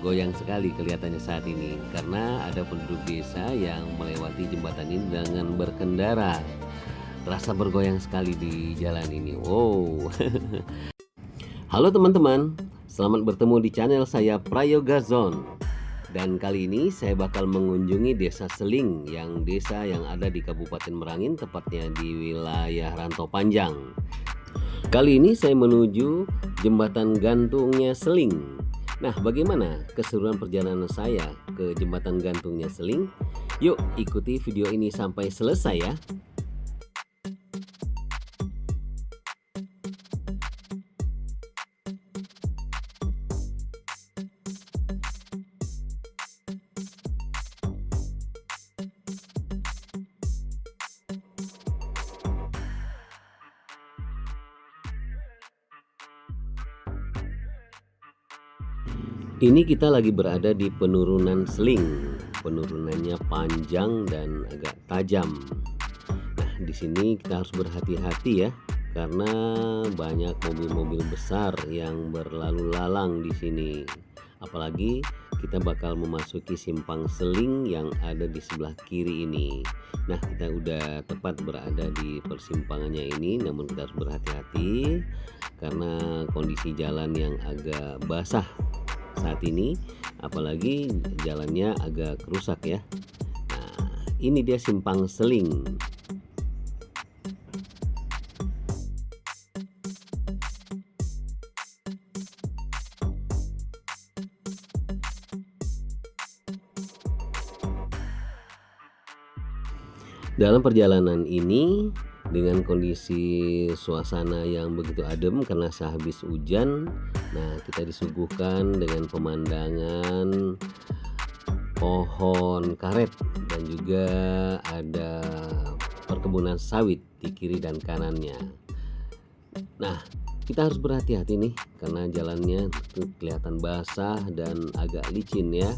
goyang sekali kelihatannya saat ini karena ada penduduk desa yang melewati jembatan ini dengan berkendara. Terasa bergoyang sekali di jalan ini. Wow. Halo teman-teman, selamat bertemu di channel saya Prayoga Zone. Dan kali ini saya bakal mengunjungi Desa Seling, yang desa yang ada di Kabupaten Merangin, tepatnya di wilayah Rantau Panjang. Kali ini saya menuju jembatan gantungnya Seling. Nah, bagaimana keseruan perjalanan saya ke jembatan gantungnya Seling? Yuk ikuti video ini sampai selesai ya. Ini kita lagi berada di penurunan Seling. Penurunannya panjang dan agak tajam. Nah, di sini kita harus berhati-hati ya, karena banyak mobil-mobil besar yang berlalu lalang di sini. Apalagi kita bakal memasuki simpang Seling yang ada di sebelah kiri ini. Nah, kita udah tepat berada di persimpangannya ini, namun kita harus berhati-hati karena kondisi jalan yang agak basah saat ini, apalagi jalannya agak rusak ya. Nah, ini dia simpang Seling. Dalam perjalanan ini, dengan kondisi suasana yang begitu adem karena sehabis hujan, nah kita disuguhkan dengan pemandangan pohon karet dan juga ada perkebunan sawit di kiri dan kanannya. Nah, kita harus berhati-hati nih karena jalannya tuh kelihatan basah dan agak licin ya.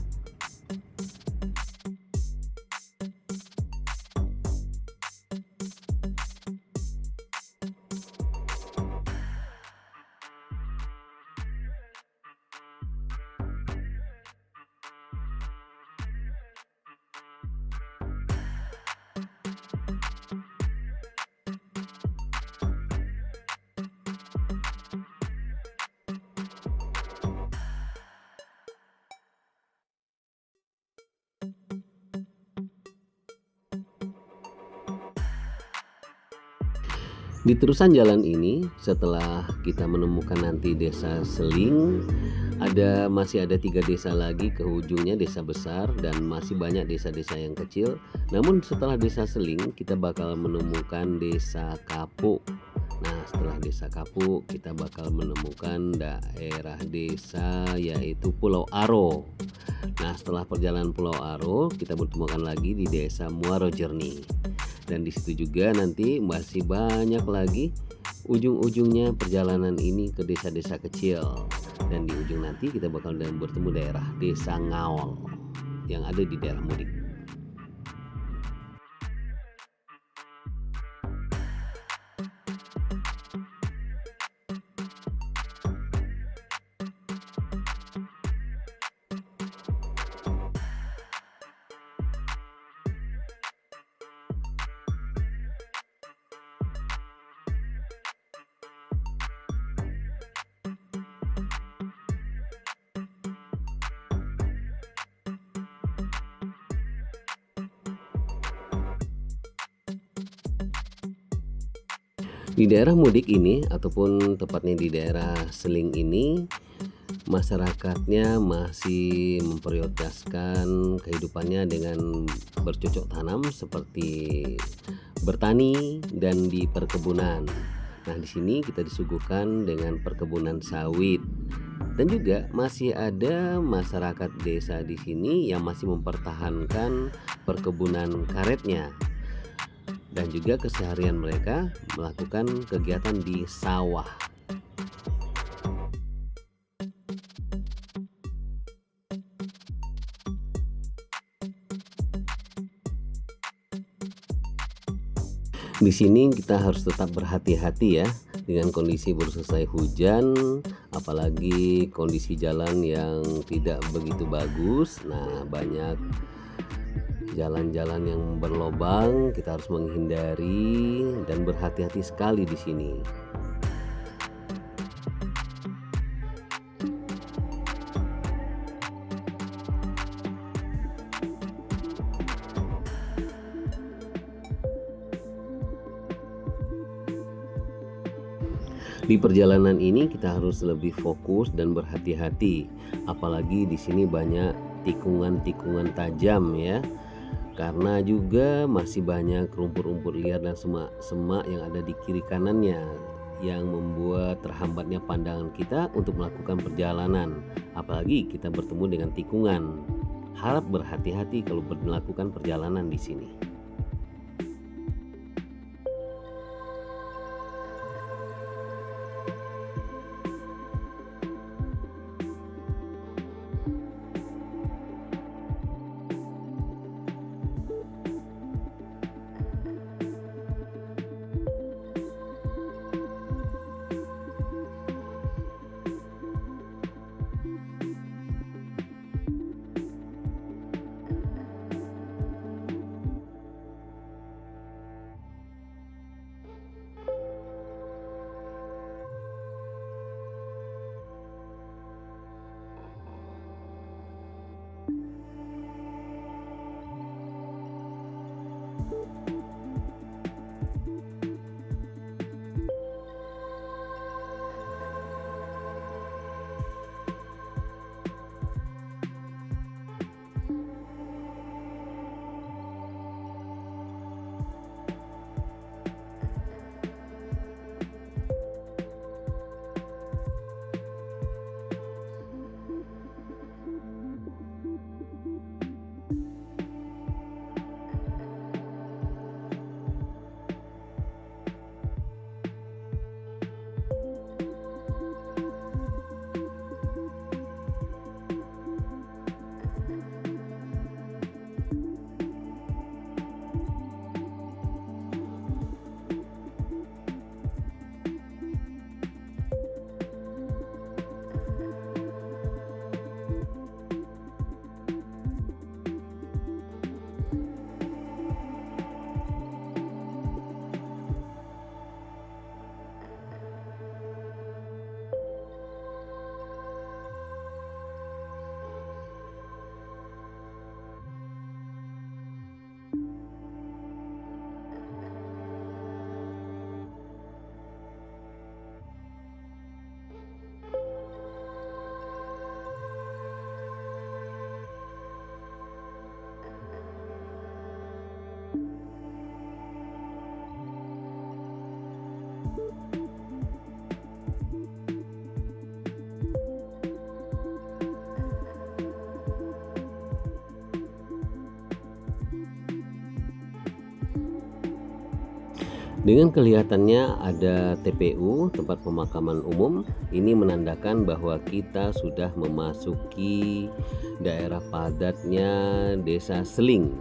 Di terusan jalan ini, setelah kita menemukan nanti desa Seling, masih ada 3 desa lagi ke ujungnya, desa besar, dan masih banyak desa-desa yang kecil. Namun setelah desa Seling, kita bakal menemukan desa Kapuk. Nah, setelah desa Kapuk, kita bakal menemukan daerah desa yaitu Pulau Aro. Nah, setelah perjalanan Pulau Aro, kita bertemukan lagi di desa Muaro Jernih. Dan di situ juga nanti masih banyak lagi ujung-ujungnya perjalanan ini ke desa-desa kecil. Dan di ujung nanti kita bakal bertemu daerah desa Ngawal yang ada di daerah mudik. Di daerah mudik ini ataupun tepatnya di daerah Seling ini, masyarakatnya masih memprioritaskan kehidupannya dengan bercocok tanam seperti bertani dan di perkebunan. Nah, di sini kita disuguhkan dengan perkebunan sawit dan juga masih ada masyarakat desa di sini yang masih mempertahankan perkebunan karetnya. Dan juga keseharian mereka melakukan kegiatan di sawah. Di sini kita harus tetap berhati-hati ya, dengan kondisi baru selesai hujan, apalagi kondisi jalan yang tidak begitu bagus. Nah, banyak jalan-jalan yang berlobang, kita harus menghindari dan berhati-hati sekali di sini. Di perjalanan ini kita harus lebih fokus dan berhati-hati, apalagi di sini banyak tikungan-tikungan tajam ya. Karena juga masih banyak rumput-rumput liar dan semak-semak yang ada di kiri kanannya yang membuat terhambatnya pandangan kita untuk melakukan perjalanan. Apalagi kita bertemu dengan tikungan. Harap berhati-hati kalau melakukan perjalanan di sini. Dengan kelihatannya ada TPU, tempat pemakaman umum, ini menandakan bahwa kita sudah memasuki daerah padatnya Desa Seling.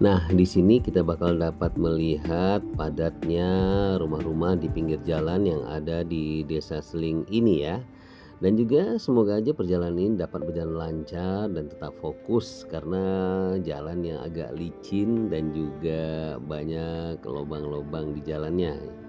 Nah, di sini kita bakal dapat melihat padatnya rumah-rumah di pinggir jalan yang ada di Desa Seling ini ya. Dan juga semoga aja perjalanan ini dapat berjalan lancar dan tetap fokus karena jalan yang agak licin dan juga banyak lubang-lubang di jalannya.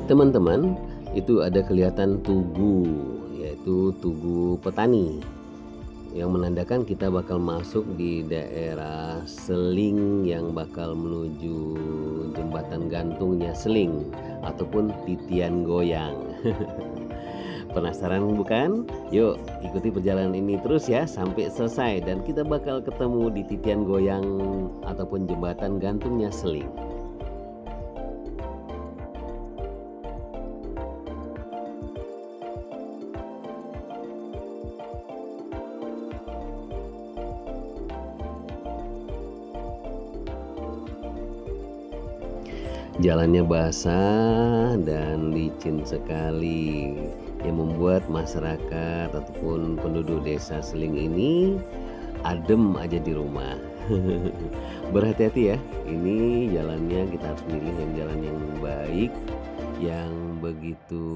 Teman-teman, itu ada kelihatan tugu, yaitu tugu petani, yang menandakan kita bakal masuk di daerah Seling yang bakal menuju jembatan gantungnya Seling ataupun titian goyang. Penasaran bukan? Yuk ikuti perjalanan ini terus ya sampai selesai, dan kita bakal ketemu di titian goyang ataupun jembatan gantungnya Seling. Jalannya basah dan licin sekali, yang membuat masyarakat ataupun penduduk desa Seling ini adem aja di rumah. Berhati-hati ya, ini jalannya kita harus milih yang jalan yang baik, yang begitu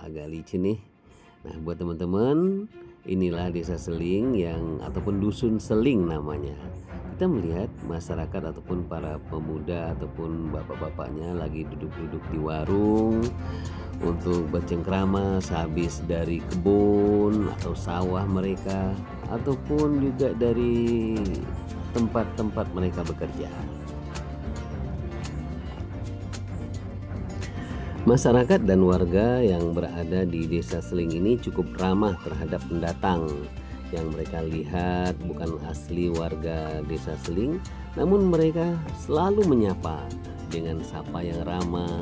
agak licin nih. Nah, buat teman-teman, inilah desa Seling yang ataupun dusun Seling namanya. Kita melihat masyarakat ataupun para pemuda ataupun bapak-bapaknya lagi duduk-duduk di warung untuk bercengkrama sehabis dari kebun atau sawah mereka, ataupun juga dari tempat-tempat mereka bekerja. Masyarakat dan warga yang berada di desa Seling ini cukup ramah terhadap pendatang. Yang mereka lihat bukan asli warga desa Seling, namun mereka selalu menyapa dengan sapa yang ramah,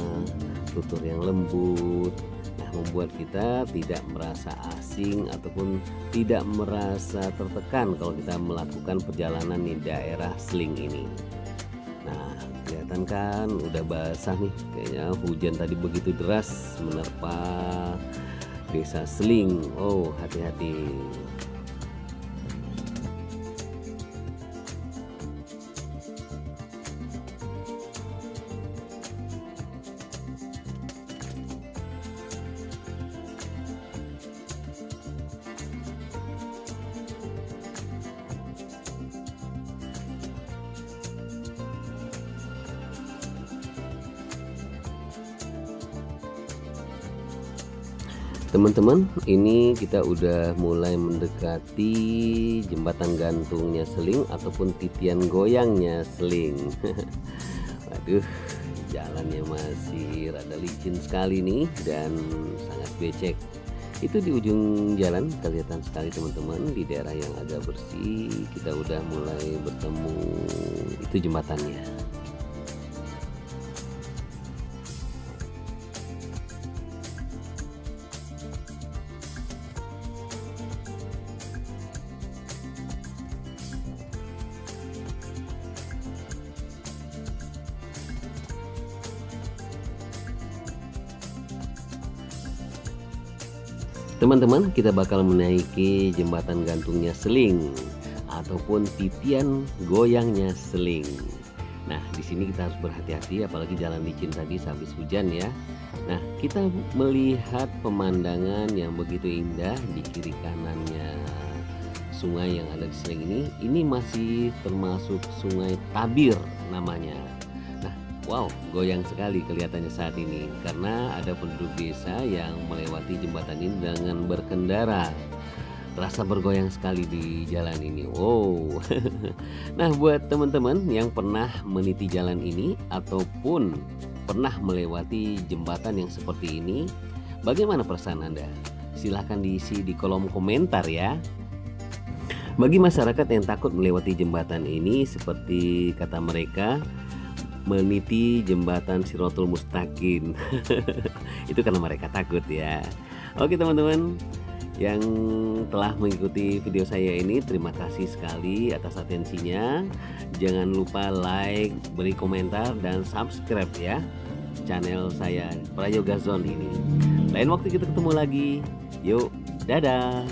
tutur yang lembut. Nah, membuat kita tidak merasa asing ataupun tidak merasa tertekan kalau kita melakukan perjalanan di daerah Seling ini. Nah, kelihatan kan udah basah nih, kayaknya hujan tadi begitu deras menerpa desa Seling. Oh, hati-hati. Teman-teman, ini kita udah mulai mendekati jembatan gantungnya Seling ataupun titian goyangnya Seling. Waduh, jalannya masih rada licin sekali nih dan sangat becek. Itu di ujung jalan kelihatan sekali teman-teman, di daerah yang agak bersih kita udah mulai bertemu itu jembatannya. Teman-teman, kita bakal menaiki jembatan gantungnya Seling ataupun titian goyangnya Seling. Nah, di sini kita harus berhati-hati apalagi jalan licin tadi sehabis hujan ya. Nah, kita melihat pemandangan yang begitu indah di kiri kanannya sungai yang ada di Seling ini. Ini masih termasuk Sungai Tabir namanya. Wow, goyang sekali kelihatannya saat ini karena ada penduduk desa yang melewati jembatan ini dengan berkendara. Terasa bergoyang sekali di jalan ini. Wow. Nah, buat teman-teman yang pernah meniti jalan ini ataupun pernah melewati jembatan yang seperti ini, bagaimana perasaan Anda? Silahkan diisi di kolom komentar ya. Bagi masyarakat yang takut melewati jembatan ini, seperti kata mereka, meniti jembatan Shirathul Mustaqim. Itu karena mereka takut ya. Oke teman-teman yang telah mengikuti video saya ini, terima kasih sekali atas atensinya. Jangan lupa like, beri komentar, dan subscribe ya channel saya Prayoga Zone ini. Lain waktu kita ketemu lagi. Yuk, dadah.